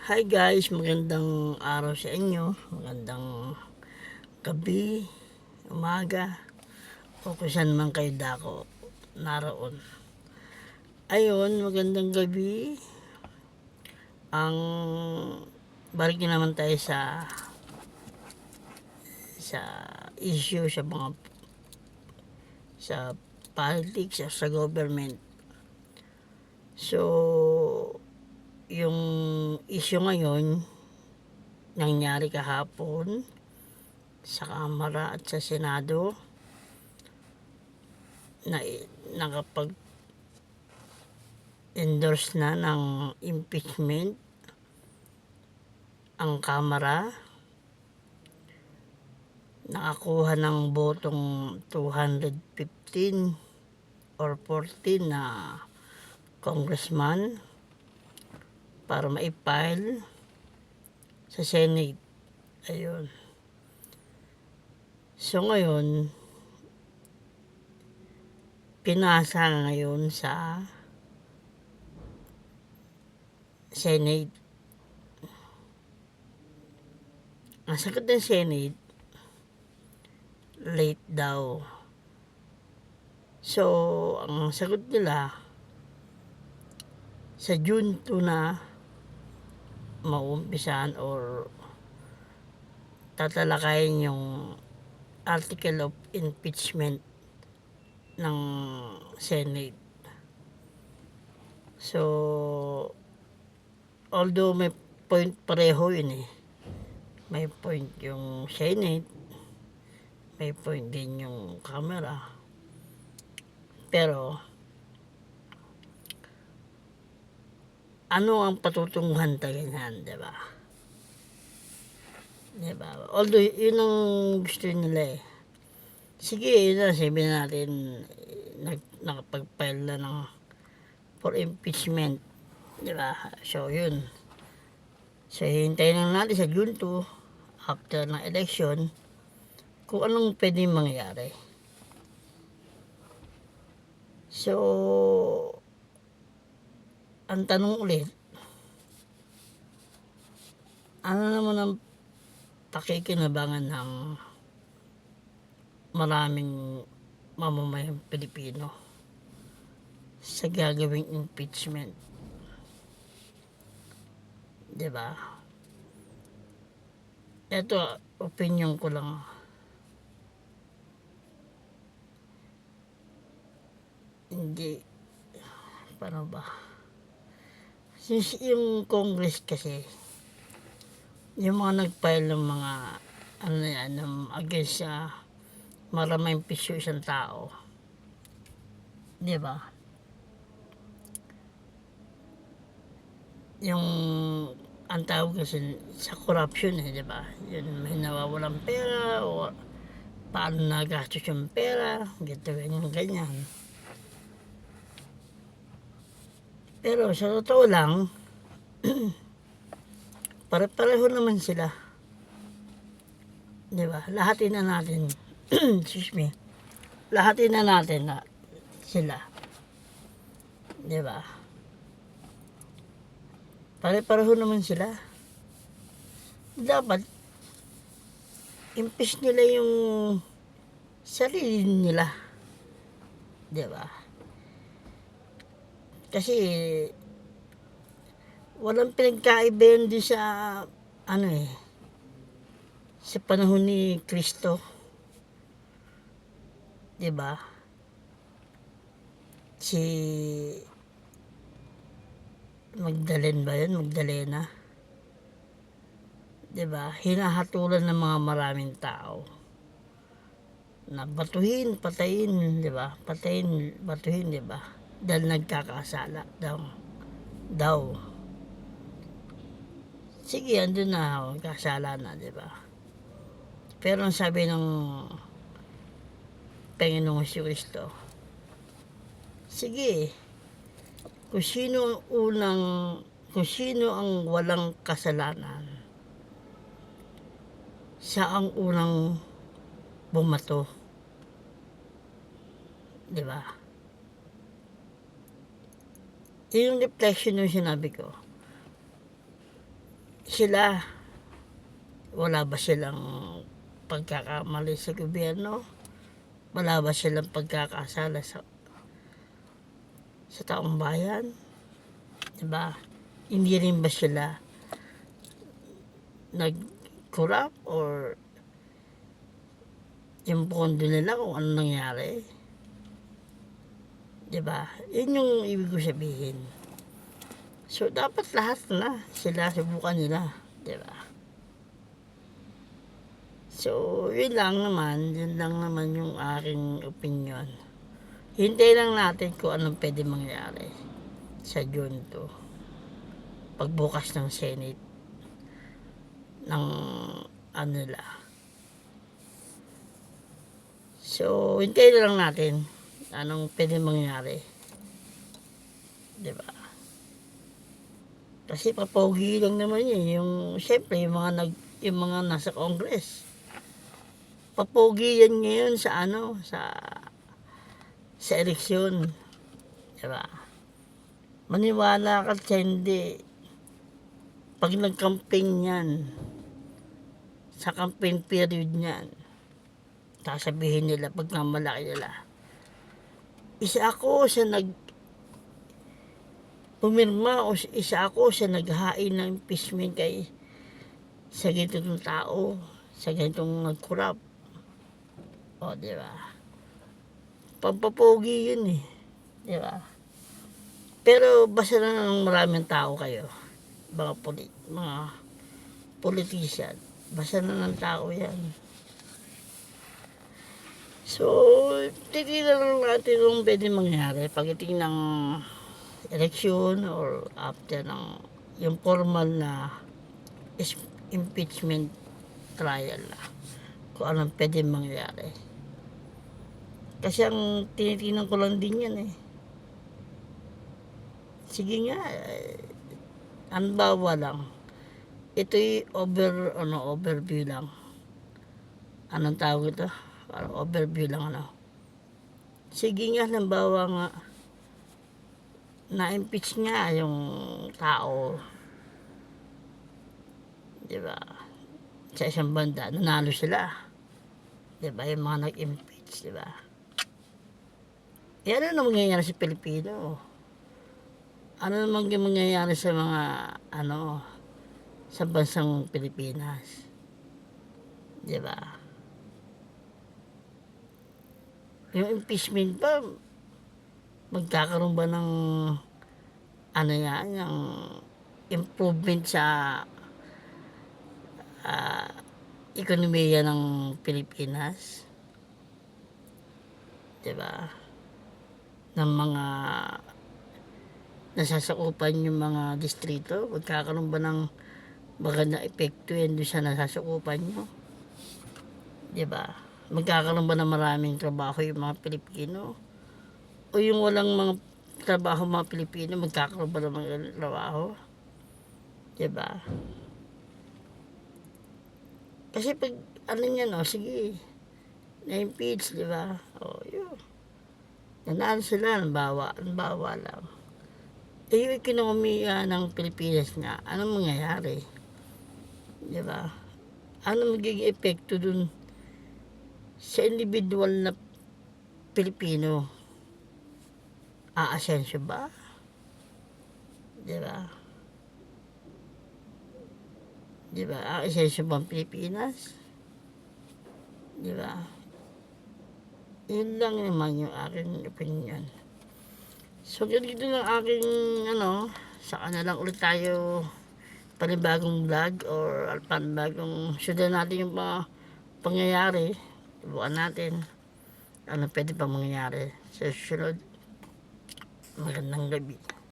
Hi guys, magandang araw sa inyo, magandang gabi, umaga, o kung saan man kayo dako naroon. Ayun, magandang gabi. Ang balik na naman tayo sa issue sa politics sa government. So, yung issue ngayon nangyari kahapon sa Kamara at sa Senado na nakapag-endorse na ng impeachment ang Kamara, nakakuha ng botong 215 or 14 na congressman para ma-file sa Senate. Ayun. So ngayon, pinasa ngayon sa Senate. Ang sagot ng Senate, late daw. So, ang sagot nila, sa June 2 na maumpisan or tatalakayin yung article of impeachment ng Senate. So, although may point pareho yun eh. May point yung Senate, may point din yung Kamara. Pero, ano ang patutunguhan tayo ganyan, diba? Diba? Although, yun ang gusto nila eh. Sige, yun na, sabihin natin, nakapag-file na ng for impeachment. Diba? So, yun. So, hintayin lang natin sa June 2, after ng election, kung anong pwede mangyari. So, ang tanong ulit, ano naman ang pakikinabangan ng maraming mamamayang Pilipino sa gagawing impeachment? Diba? Ito, opinion ko lang. Hindi, paano ba? Since yung Congress kasi, yung mga nag-file ng mga ano yan, against sa maraming pisyo isang tao. Di ba? Yung ang tawag kasi sa corruption eh, di ba? Yun, may nawawalang pera o paano nagastos yung pera, ganyan. Pero sa totoo lang, pare-pareho naman sila. Di ba? Lahatin na natin, excuse me, lahatin na natin na sila. Di ba? Pare-pareho naman sila. Dapat, impeach nila yung sarili nila. Di ba? Kasi, walang pinagkaiba yun din sa, ano eh, sa panahon ni Kristo. Di ba? Si Magdalena. Diba? Hinahatulan ng mga maraming tao na batuhin, patayin, diba? Patayin, batuhin, diba? Dahil nagkakasala daw. Sige, andun na, kasala na, diba? Pero ang sabi ng Panginoong Kristo, sige, kung sino ang walang kasalanan, siya ang unang bumato. Diba? Yung reflection yung sinabi ko. sila, wala ba silang pagkakamali sa gobyerno? Wala ba silang pagkakasala sa taong bayan? Diba? Hindi rin ba sila nag-corrupt or yung pondo nila kung ano nangyari? Diba? Yun yung ibig ko sabihin. So, dapat lahat na sila subukan nila. Diba? So, yun lang naman yung aking opinion. Hintay lang natin kung anong pwede mangyari sa June 2. Pagbukas ng Senate ng ano nila. So, hintay lang natin anong pwede mangyari. Diba? Kasi papogi lang naman yun. Yung, syempre, yung mga nasa Congress. Papogi yan ngayon sa sa eleksyon. Diba? Maniwala ka sa hindi. Pag nag-campaign yan, sa campaign period niyan, sasabihin nila, pag namalaki nila, isa ako sa pumirma o isa ako sa naghain ng impeachment sa ganitong tao, sa ganitong nag-corrupt. O, di ba? Pampapogi yun eh. Di ba? Pero basta na ng maraming tao kayo, mga politician, basta na ng tao yan. So, titignan lang natin kung pwede mangyari pagdating ng election or after ng yung formal na impeachment trial na kung anong pwede mangyari. Kasi ang tinitingnan ko lang din yan eh. Sige nga, anbawa lang. Ito'y overview lang. Anong tawag ito? Overview lang Sige nga, halimbawa nga, na-impeach nga yung tao. Diba? Sa isang banda, nanalo sila. Diba? Yung mga nag-impeach, diba? Ano na mangyayari sa Pilipino? Ano naman yung mangyayari sa mga, sa bansang Pilipinas? Diba? Yung impeachment pa, magkakaroon ba ng yung improvement sa ekonomiya ng Pilipinas? Diba? Ng mga nasasakupan yung mga distrito, magkakaroon ba ng magandang epekto yan doon sa nasasakupan nyo? Diba? Magkakaroon ba ng maraming trabaho yung mga Pilipino? O yung walang mga trabaho mga Pilipino, magkakaroon ba ng mga trabaho? Diba? Kasi pag sige, na-impeach, diba? O, yun. Nanalo sila, bawa lang. Yung ekonomiya ng Pilipinas nga, anong mangyayari? Diba? Ano magiging epekto dun sa individual na Pilipino? Aasenso ba? Diba? Diba? Aasenso ba ang Pilipinas? Diba? Yun lang naman yung aking opinion. So, ganito lang aking, saka na lang ulit tayo panibagong vlog or panibagong sundan natin yung mga pangyayari. Ibukan natin ano pwede pang mangyayari sa susunod. Magandang gabi.